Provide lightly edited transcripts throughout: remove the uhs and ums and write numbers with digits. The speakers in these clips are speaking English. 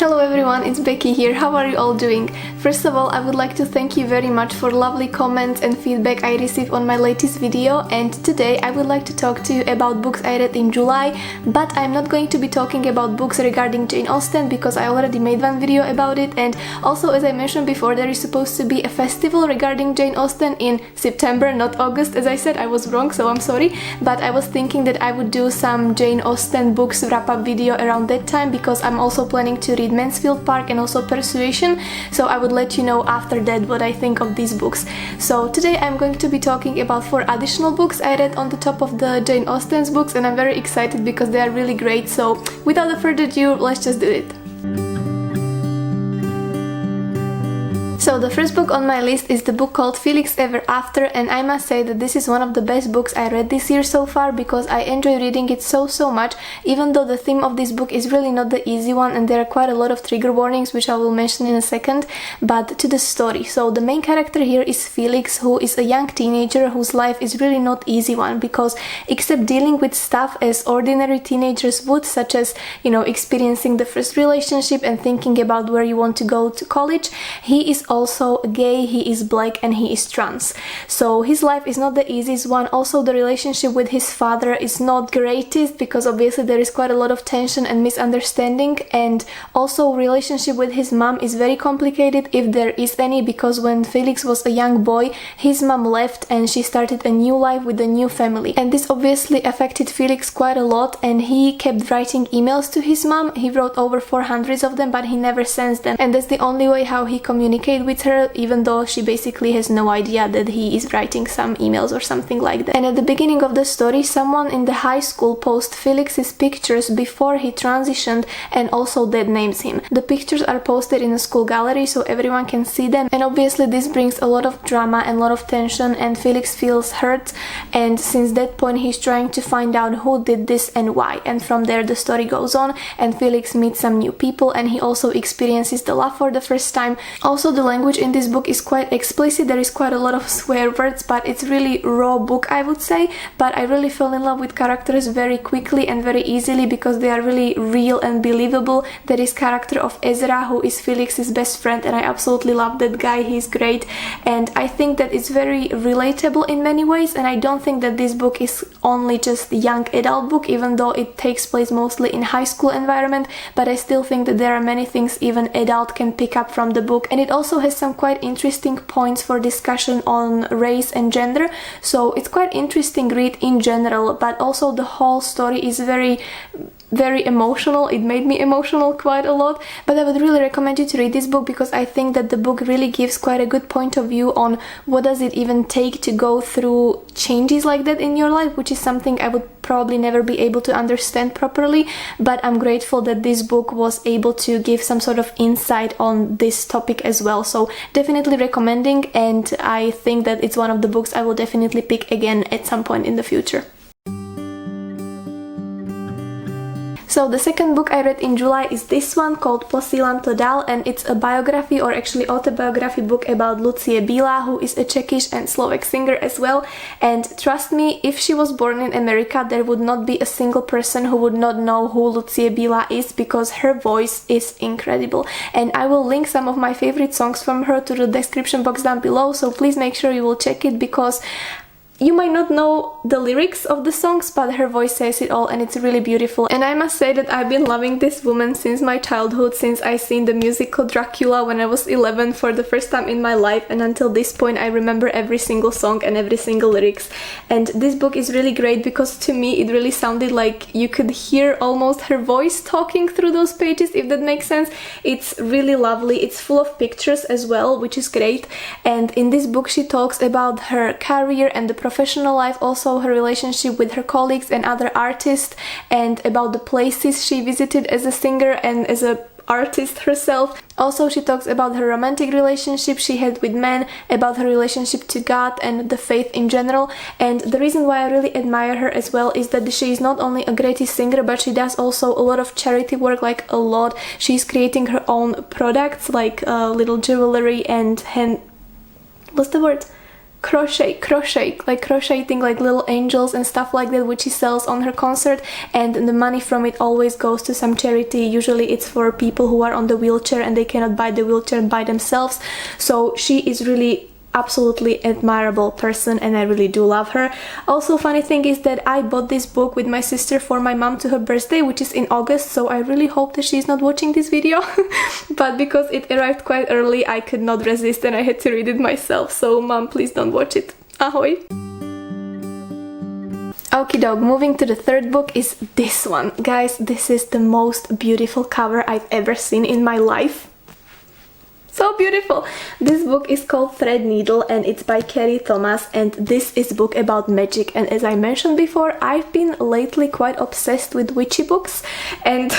Hello everyone, it's Becky here. How are you all doing? First of all, I would like to thank you very much for lovely comments and feedback I received on my latest video, and today I would like to talk to you about books I read in July, but I'm not going to be talking about books regarding Jane Austen because I already made one video about it, and also as I mentioned before, there is supposed to be a festival regarding Jane Austen in September, not August. As I said, I was wrong, so I'm sorry, but I was thinking that I would do some Jane Austen books wrap-up video around that time because I'm also planning to read Mansfield Park and also Persuasion, so I would let you know after that what I think of these books. So today I'm going to be talking about 4 additional books I read on the top of the Jane Austen's books, and I'm very excited because they are really great. So without further ado, let's just do it. So the first book on my list is the book called Felix Ever After, and I must say that this is one of the best books I read this year so far because I enjoy reading it so much, even though the theme of this book is really not the easy one and there are quite a lot of trigger warnings which I will mention in a second. But to the story. So the main character here is Felix, who is a young teenager whose life is really not easy one because except dealing with stuff as ordinary teenagers would, such as, you know, experiencing the first relationship and thinking about where you want to go to college, he is also gay, he is black, and he is trans. So his life is not the easiest one. Also the relationship with his father is not greatest because obviously there is quite a lot of tension and misunderstanding, and also relationship with his mom is very complicated if there is any, because when Felix was a young boy his mom left and she started a new life with a new family, and this obviously affected Felix quite a lot, and he kept writing emails to his mom. He wrote over 400 of them, but he never sends them, and that's the only way how he communicates with her, even though she basically has no idea that he is writing some emails or something like that. And at the beginning of the story, someone in the high school posted Felix's pictures before he transitioned and also dead names him. The pictures are posted in a school gallery so everyone can see them, and obviously this brings a lot of drama and a lot of tension, and Felix feels hurt, and since that point he's trying to find out who did this and why, and from there the story goes on and Felix meets some new people and he also experiences the love for the first time. Also the language in this book is quite explicit, there is quite a lot of swear words, but it's really raw book I would say, but I really fell in love with characters very quickly and very easily because they are really real and believable. There is character of Ezra, who is Felix's best friend, and I absolutely love that guy, he's great, and I think that it's very relatable in many ways, and I don't think that this book is only just a young adult book, even though it takes place mostly in high school environment, but I still think that there are many things even adult can pick up from the book, and it also has some quite interesting points for discussion on race and gender, so it's quite interesting read in general, but also the whole story is very emotional. It made me emotional quite a lot, but I would really recommend you to read this book because I think that the book really gives quite a good point of view on what does it even take to go through changes like that in your life, which is something I would probably never be able to understand properly, but I'm grateful that this book was able to give some sort of insight on this topic as well. So definitely recommending, and I think that it's one of the books I will definitely pick again at some point in the future. So the second book I read in July is this one called Posílám, and it's a biography, or actually autobiography book about Lucie Bíla, who is a Czechish and Slovak singer as well, and trust me, if she was born in America there would not be a single person who would not know who Lucie Bíla is because her voice is incredible, and I will link some of my favorite songs from her to the description box down below, so please make sure you will check it because you might not know the lyrics of the songs, but her voice says it all and it's really beautiful. And I must say that I've been loving this woman since my childhood, since I seen the musical Dracula when I was 11 for the first time in my life, and until this point I remember every single song and every single lyrics. And this book is really great because to me it really sounded like you could hear almost her voice talking through those pages, if that makes sense. It's really lovely, it's full of pictures as well, which is great, and in this book she talks about her career and the professional life, also her relationship with her colleagues and other artists, and about the places she visited as a singer and as a artist herself. Also she talks about her romantic relationship she had with men, about her relationship to God and the faith in general, and the reason why I really admire her as well is that she is not only a great singer, but she does also a lot of charity work, like a lot. She's creating her own products like little jewelry and what's the word? crocheting like little angels and stuff like that, which she sells on her concert, and the money from it always goes to some charity. Usually it's for people who are on the wheelchair and they cannot buy the wheelchair by themselves. So she is really absolutely admirable person, and I really do love her. Also, funny thing is that I bought this book with my sister for my mom to her birthday, which is in August, so I really hope that she's not watching this video. But because it arrived quite early, I could not resist and I had to read it myself, so mom, please don't watch it. Ahoy! Okie doke, moving to the third book is this one. Guys, this is the most beautiful cover I've ever seen in my life. So beautiful! This book is called Threadneedle and it's by Carrie Thomas, and this is a book about magic, and as I mentioned before, I've been lately quite obsessed with witchy books, and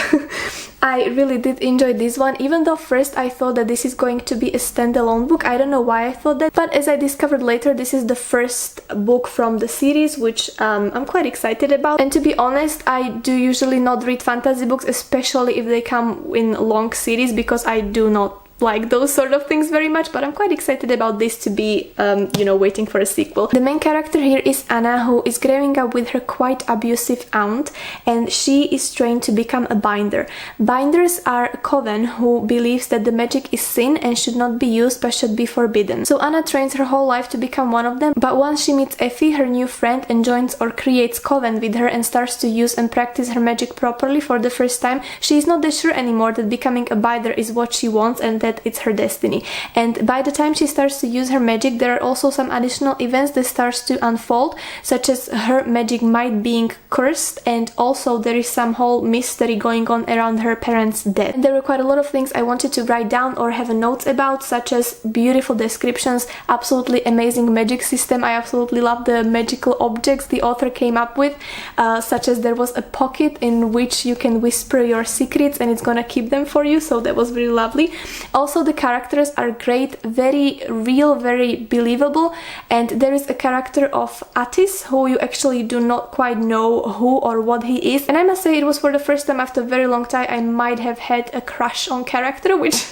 I really did enjoy this one, even though first I thought that this is going to be a standalone book. I don't know why I thought that, but as I discovered later, this is the first book from the series, which I'm quite excited about. And to be honest, I do usually not read fantasy books, especially if they come in long series, because I do not like those sort of things very much, but I'm quite excited about this to be, you know, waiting for a sequel. The main character here is Anna, who is growing up with her quite abusive aunt, and she is trained to become a binder. Binders are a coven who believes that the magic is sin and should not be used but should be forbidden. So Anna trains her whole life to become one of them, but once she meets Effie, her new friend, and joins or creates coven with her and starts to use and practice her magic properly for the first time, she is not that sure anymore that becoming a binder is what she wants and that it's her destiny. And by the time she starts to use her magic, there are also some additional events that starts to unfold, such as her magic might being cursed, and also there is some whole mystery going on around her parents' death. And there were quite a lot of things I wanted to write down or have notes about, such as beautiful descriptions, absolutely amazing magic system. I absolutely love the magical objects the author came up with, such as there was a pocket in which you can whisper your secrets and it's gonna keep them for you, so that was really lovely. Also, the characters are great, very real, very believable, and there is a character of Attis who you actually do not quite know who or what he is, and I must say it was for the first time after a very long time I might have had a crush on character, which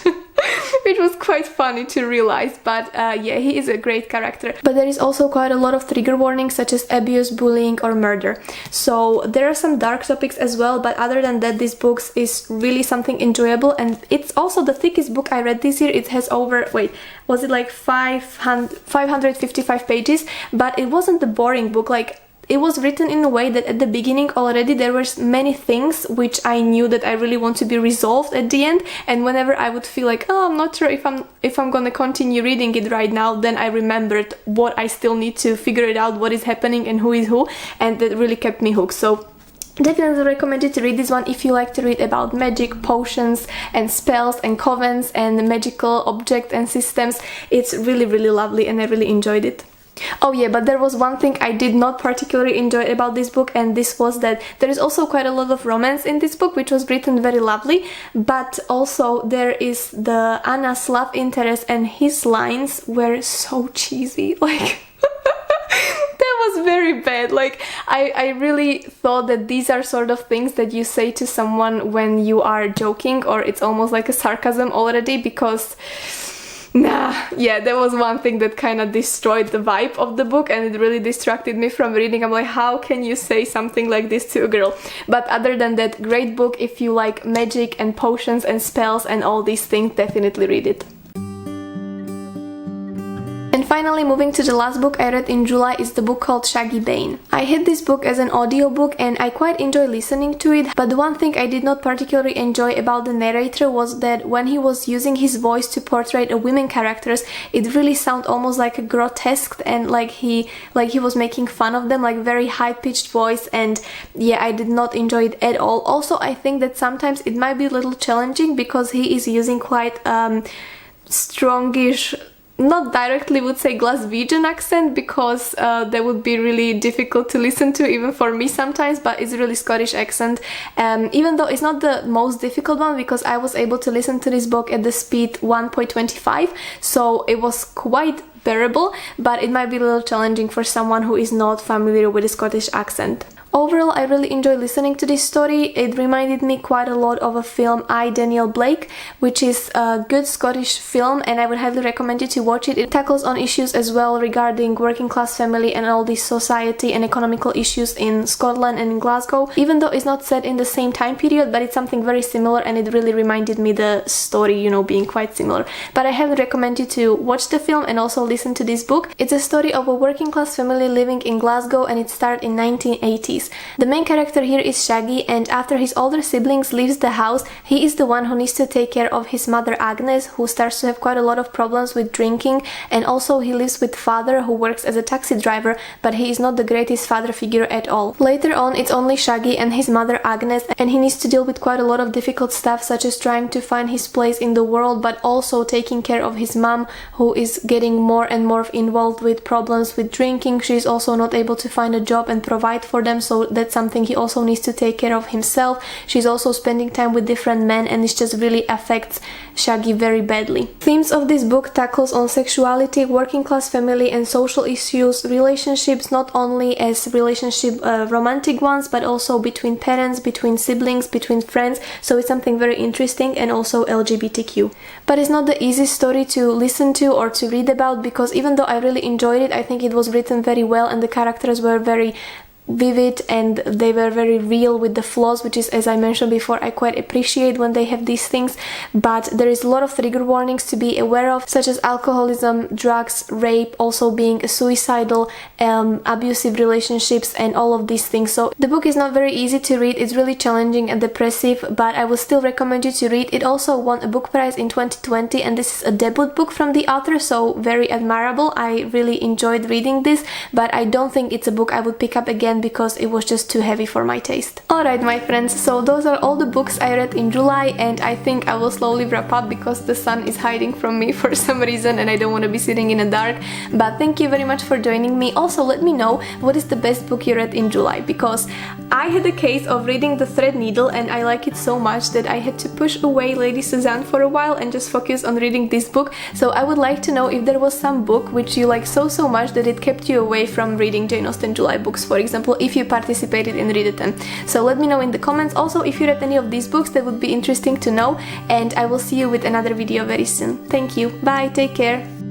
which was quite funny to realize, but yeah, he is a great character. But there is also quite a lot of trigger warnings, such as abuse, bullying or murder. So there are some dark topics as well, but other than that, this book is really something enjoyable, and it's also the thickest book I read this year. It has over, wait, was it like 555 pages, but it wasn't a boring book. Like, it was written in a way that at the beginning already there were many things which I knew that I really want to be resolved at the end, and whenever I would feel like, oh, I'm not sure if I'm gonna continue reading it right now, then I remembered what I still need to figure it out, what is happening and who is who, and that really kept me hooked. So definitely recommend you to read this one if you like to read about magic, potions and spells and covens and magical objects and systems. It's really, really lovely and I really enjoyed it. Oh yeah, but there was one thing I did not particularly enjoy about this book, and this was that there is also quite a lot of romance in this book, which was written very lovely, but also there is the Anna's love interest, and his lines were so cheesy, like that was very bad. Like, I really thought that these are sort of things that you say to someone when you are joking, or it's almost like a sarcasm already, because nah, yeah, that was one thing that kind of destroyed the vibe of the book, and it really distracted me from reading. I'm like, how can you say something like this to a girl? But other than that, great book. If you like magic and potions and spells and all these things, definitely read it. And finally, moving to the last book I read in July is the book called Shuggie Bain. I had this book as an audiobook and I quite enjoy listening to it, but the one thing I did not particularly enjoy about the narrator was that when he was using his voice to portray a women characters, it really sounded almost like a grotesque, and like he was making fun of them, like very high-pitched voice, and yeah, I did not enjoy it at all. Also, I think that sometimes it might be a little challenging because he is using quite strongish, not directly would say Glaswegian accent, because that would be really difficult to listen to even for me sometimes, but it's a really Scottish accent, even though it's not the most difficult one, because I was able to listen to this book at the speed 1.25, so it was quite bearable, but it might be a little challenging for someone who is not familiar with the Scottish accent. Overall, I really enjoyed listening to this story. It reminded me quite a lot of a film I, Daniel Blake, which is a good Scottish film, and I would highly recommend you to watch it. It tackles on issues as well regarding working class family and all these society and economical issues in Scotland and in Glasgow, even though it's not set in the same time period, but it's something very similar, and it really reminded me the story, you know, being quite similar. But I highly recommend you to watch the film and also listen to this book. It's a story of a working class family living in Glasgow, and it started in 1980s. The main character here is Shuggie, and after his older siblings leaves the house, he is the one who needs to take care of his mother Agnes, who starts to have quite a lot of problems with drinking, and also he lives with father who works as a taxi driver, but he is not the greatest father figure at all. Later on, it's only Shuggie and his mother Agnes, and he needs to deal with quite a lot of difficult stuff, such as trying to find his place in the world, but also taking care of his mom, who is getting more and more involved with problems with drinking. She's also not able to find a job and provide for them, so that's something he also needs to take care of himself. She's also spending time with different men, and it just really affects Shuggie very badly. Themes of this book tackles on sexuality, working class family and social issues, relationships, not only as romantic ones, but also between parents, between siblings, between friends, so it's something very interesting, and also LGBTQ. But it's not the easiest story to listen to or to read about, because even though I really enjoyed it, I think it was written very well and the characters were very vivid and they were very real with the flaws, which is, as I mentioned before, I quite appreciate when they have these things. But there is a lot of trigger warnings to be aware of, such as alcoholism, drugs, rape, also being suicidal, abusive relationships, and all of these things. So the book is not very easy to read. It's really challenging and depressive, but I will still recommend you to read. It also won a book prize in 2020, and this is a debut book from the author, so very admirable. I really enjoyed reading this, but I don't think it's a book I would pick up again because it was just too heavy for my taste. Alright my friends, so those are all the books I read in July, and I think I will slowly wrap up because the sun is hiding from me for some reason and I don't want to be sitting in the dark. But thank you very much for joining me. Also let me know what is the best book you read in July, because I had a case of reading the Threadneedle and I like it so much that I had to push away Lady Suzanne for a while and just focus on reading this book. So I would like to know if there was some book which you like so much that it kept you away from reading Jane Austen July books, for example, if you participated in Readathon. So let me know in the comments. Also, if you read any of these books, that would be interesting to know, and I will see you with another video very soon. Thank you, bye, take care.